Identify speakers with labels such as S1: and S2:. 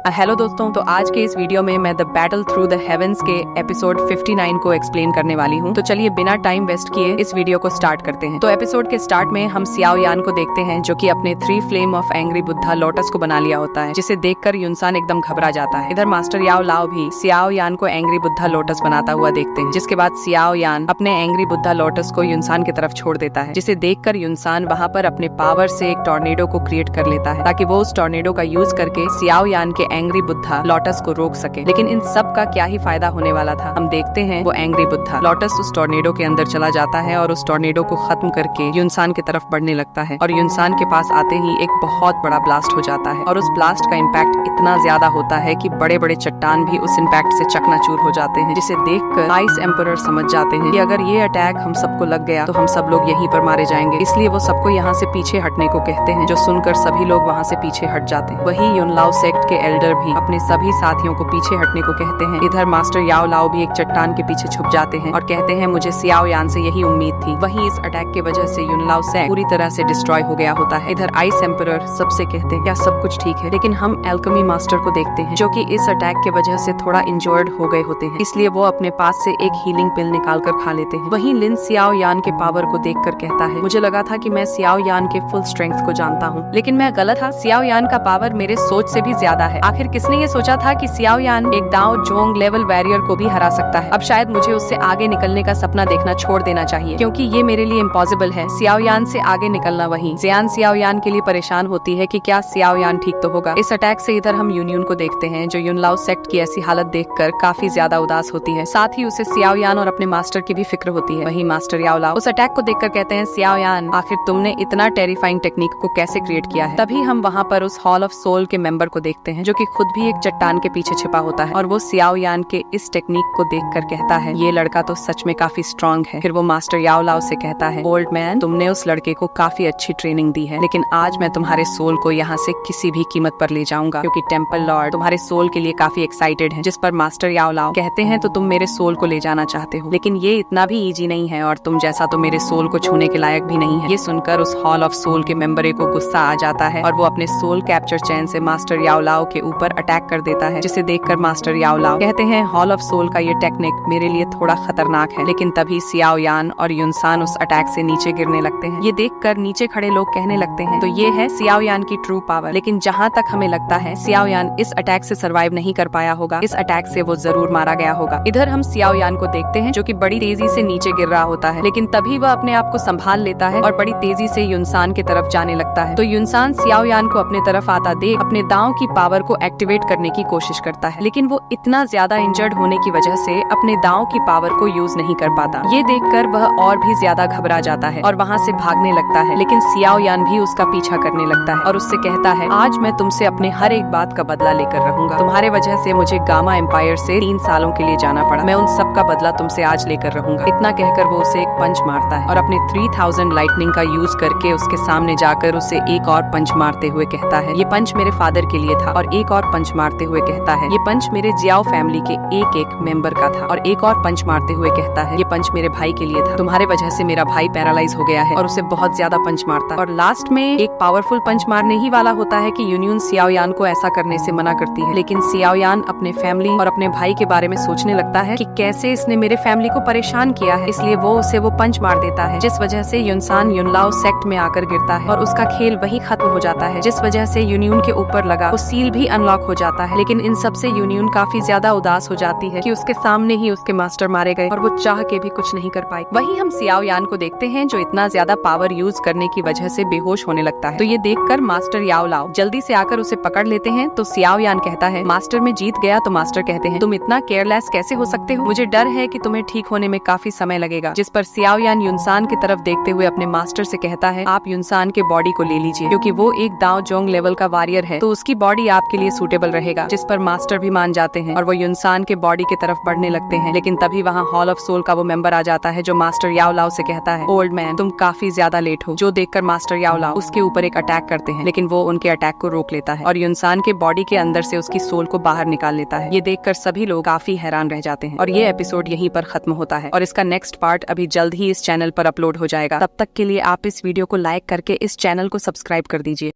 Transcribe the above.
S1: Hello दोस्तों, तो आज के इस वीडियो में मैं the battle through the heavens के एपिसोड 59 को एक्सप्लेन करने वाली हूँ। तो चलिए बिना टाइम वेस्ट किए इस वीडियो को स्टार्ट करते हैं। तो एपिसोड के स्टार्ट में हम सियाओ यान को देखते हैं, जो कि अपने 3 flame of angry Buddha lotus को बना लिया होता है, जिसे देखकर युनसान एकदम घबरा जाता है। इधर मास्टर याओ लाओ भी सियाओ यान को एंग्री बुद्धा लोटस बनाता हुआ देखते हैं, जिसके बाद सियाओ यान अपने एंग्री बुद्धा लोटस को युनसान की तरफ छोड़ देता है, जिसे देखकर युनसान वहाँ पर अपने पावर से एक टॉर्नेडो को क्रिएट कर लेता है, ताकि वो उस टॉर्नेडो का यूज करके सियाओ यान के एंग्री बुद्धा लोटस को रोक सके। लेकिन इन सब का क्या ही फायदा होने वाला था। हम देखते हैं वो एंग्री बुद्धा लोटस उस टॉर्नेडो के अंदर चला जाता है और उस टॉर्नेडो को खत्म करके युनसान की तरफ बढ़ने लगता है, और युनसान के पास आते ही एक बहुत बड़ा ब्लास्ट हो जाता है, और उस ब्लास्ट का इम्पैक्ट इतना ज्यादा होता है कि बड़े बड़े चट्टान भी उस इम्पैक्ट से चकनाचूर हो जाते हैं, जिसे देखकर आइस एम्परर समझ जाते हैं कि अगर ये अटैक हम सबको लग गया तो हम सब लोग यहीं पर मारे जाएंगे। इसलिए वो सबको यहाँ से पीछे हटने को कहते हैं, जो सुनकर सभी लोग वहाँ से पीछे हट जाते हैं। वही युनलाओ सेक्ट के एल्डर भी अपने सभी साथियों को पीछे हटने को कहते हैं। इधर मास्टर याओ लाओ भी एक चट्टान के पीछे छुप जाते हैं और कहते हैं, मुझे सियाओ यान से यही उम्मीद थी। वहीं इस अटैक की वजह से युनलाओ सेक्ट पूरी तरह से डिस्ट्रॉय हो गया होता है। इधर आइस एम्परर सबसे कहते हैं, क्या सब कुछ ठीक है? लेकिन हम एल्केमी मास्टर को देखते हैं, जो कि इस अटैक की वजह से थोड़ा इंजर्ड हो गए होते हैं, इसलिए वो अपने पास से एक हीलिंग पिल निकाल कर खा लेते हैं। वहीं लिन सियाओ यान के पावर को देखकर कहता है, मुझे लगा था कि मैं सियाओ यान के फुल स्ट्रेंथ को जानता हूँ, लेकिन मैं गलत था। सियाओ यान का पावर मेरे सोच से भी ज्यादा है। आखिर किसने ये सोचा था कि सियाओ यान एक दाओ जोंग लेवल वॉरियर को भी हरा सकता है? अब शायद मुझे उससे आगे निकलने का सपना देखना छोड़ देना चाहिए, क्योंकि ये मेरे लिए इम्पॉसिबल है। सियाओ यान से आगे निकलना। वहीं जियान सियाओ यान के लिए परेशान होती है कि क्या सियाओ यान ठीक तो होगा। इस अटैक से इधर हम यूनियन को देखते हैं, जो युनलाओ सेक्ट की ऐसी हालत देखकर काफी ज्यादा उदास होती है। साथ ही उसे सियाओ यान और अपने मास्टर की भी फिक्र होती है। वहीं मास्टर याओ लाओ उस अटैक को देखकर कहते हैं, सियाओ यान, आखिर तुमने इतना टेरिफाइंग टेक्निक को कैसे क्रिएट किया है? तभी हम वहाँ पर उस हॉल ऑफ सोल के मेंबर को देखते हैं, जो कि खुद भी एक चट्टान के पीछे छिपा होता है, और वो सियाओ यान के इस टेक्निक को देखकर कहता है, ये लड़का तो सच में काफी स्ट्रांग है। फिर वो मास्टर याओ लाओ से कहता है, ओल्ड मैन, तुमने उस लड़के को काफी अच्छी ट्रेनिंग दी है, लेकिन आज मैं तुम्हारे सोल को यहाँ से किसी भी कीमत पर ले जाऊंगा, क्योंकि टेम्पल लॉर्ड तुम्हारे सोल के लिए काफी एक्साइटेड है। जिस पर मास्टर याओ लाओ कहते हैं, तो तुम मेरे सोल को ले जाना चाहते हो, लेकिन ये इतना भी इजी नहीं है, और तुम जैसा तो मेरे सोल को छूने के लायक भी नहीं है। ये सुनकर उस हॉल ऑफ सोल के मेंबर को गुस्सा आ जाता है, और वो अपने सोल कैप्चर चैन से मास्टर याओ लाओ के ऊपर अटैक कर देता है, जिसे देखकर मास्टर याओ लाओ कहते हैं, हॉल ऑफ सोल का ये टेक्निक मेरे लिए थोड़ा खतरनाक है। लेकिन तभी सियाओ यान और युनसान उस अटैक से नीचे गिरने लगते हैं। ये देखकर नीचे खड़े लोग कहने लगते हैं, तो ये है सियाओ यान की ट्रू पावर। लेकिन जहाँ तक हमें लगता है, सियाओ यान इस अटैक से सर्वाइव नहीं कर पाया होगा। इस अटैक से वो जरूर मारा गया होगा। इधर हम सियाओ यान को देखते हैं, जो कि बड़ी तेजी से नीचे गिर रहा होता है, लेकिन तभी वह अपने आप को संभाल लेता है और बड़ी तेजी से युनसान की तरफ जाने लगता है। तो युनसान सियाओ यान को अपने तरफ आता देख अपने दांव की पावर को एक्टिवेट करने की कोशिश करता है, लेकिन वो इतना ज्यादा इंजर्ड होने की वजह से अपने दांव की पावर को यूज नहीं कर पाता। ये देखकर वह और भी ज्यादा घबरा जाता है और वहाँ से भागने लगता है, लेकिन सियाओ यान भी उसका पीछा करने लगता है और उससे कहता है, आज मैं तुमसे अपने हर एक बात का बदला लेकर रहूंगा। तुम्हारे वजह से मुझे गामा एम्पायर से 3 सालों के लिए जाना पड़ा। मैं उन सब का बदला तुमसे आज लेकर रहूंगा। इतना कहकर वो उसे एक पंच मारता है और अपने 3000 लाइटनिंग का यूज करके उसके सामने जाकर उसे एक और पंच मारते हुए कहता है, ये पंच मेरे फादर के लिए था। और एक और पंच मारते हुए कहता है, ये पंच मेरे जियाओ फैमिली के एक मेंबर का था। और एक और पंच मारते हुए कहता है, ये पंच मेरे भाई के लिए था। तुम्हारे वजह से मेरा भाई पैरालाइज हो गया है। और उसे बहुत ज्यादा पंच मारता है। और लास्ट में एक पावरफुल पंच मारने ही वाला होता है कि यूनियन सियाओ यान को ऐसा करने से मना करती है, लेकिन सियाओ यान अपने फैमिली और अपने भाई के बारे में सोचने लगता है कि कैसे इसने मेरे फैमिली को परेशान किया है, इसलिए वो उसे वो पंच मार देता है, जिस वजह से युनसान युनलाओ सेक्ट में आकर गिरता है और उसका खेल वही खत्म हो जाता है, जिस वजह से यूनियन के ऊपर लगा वो सील भी अनलॉक हो जाता है। लेकिन इन सब से यूनियन काफी ज्यादा उदास हो जाती है कि उसके सामने ही उसके मास्टर मारे गए और वो चाह के भी कुछ नहीं कर पाई। वहीं हम सियाओ यान को देखते हैं, जो इतना ज्यादा पावर यूज करने की वजह से बेहोश होने लगता है। तो ये देखकर मास्टर याओ लाओ जल्दी से आकर उसे पकड़ लेते हैं। तो सियाओ यान कहता है, मास्टर में जीत गया। तो मास्टर कहते हैं, तुम इतना केयरलेस कैसे हो सकते हो? मुझे डर है कि तुम्हें ठीक होने में काफी समय लगेगा। जिस पर सियाओ यान युनसान की तरफ देखते हुए अपने मास्टर से कहता है, आप युनसान के बॉडी को ले लीजिए, क्योंकि वो एक दाओ जोंग लेवल का वॉरियर है, तो उसकी बॉडी आपके लिए सूटेबल रहेगा। जिस पर मास्टर भी मान जाते हैं और वो युनसान के बॉडी की तरफ बढ़ने लगते हैं। लेकिन तभी वहाँ हॉल ऑफ सोल का वो मेंबर आ जाता है, जो मास्टर याओ लाओ से कहता है, ओल्ड मैन, तुम काफी ज्यादा लेट हो। जो देखकर मास्टर याओ लाओ उसके ऊपर एक अटैक करते हैं, लेकिन वो उनके अटैक को रोक लेता है और युनसान के बॉडी के अंदर से उसकी सोल को बाहर निकाल लेता है। ये देखकर सभी लोग काफी हैरान रह जाते हैं और ये एपिसोड यहीं पर खत्म होता है और इसका नेक्स्ट पार्ट अभी जल्द ही इस चैनल पर अपलोड हो जाएगा। तब तक के लिए आप इस वीडियो को लाइक करके इस चैनल को सब्सक्राइब कर दीजिए।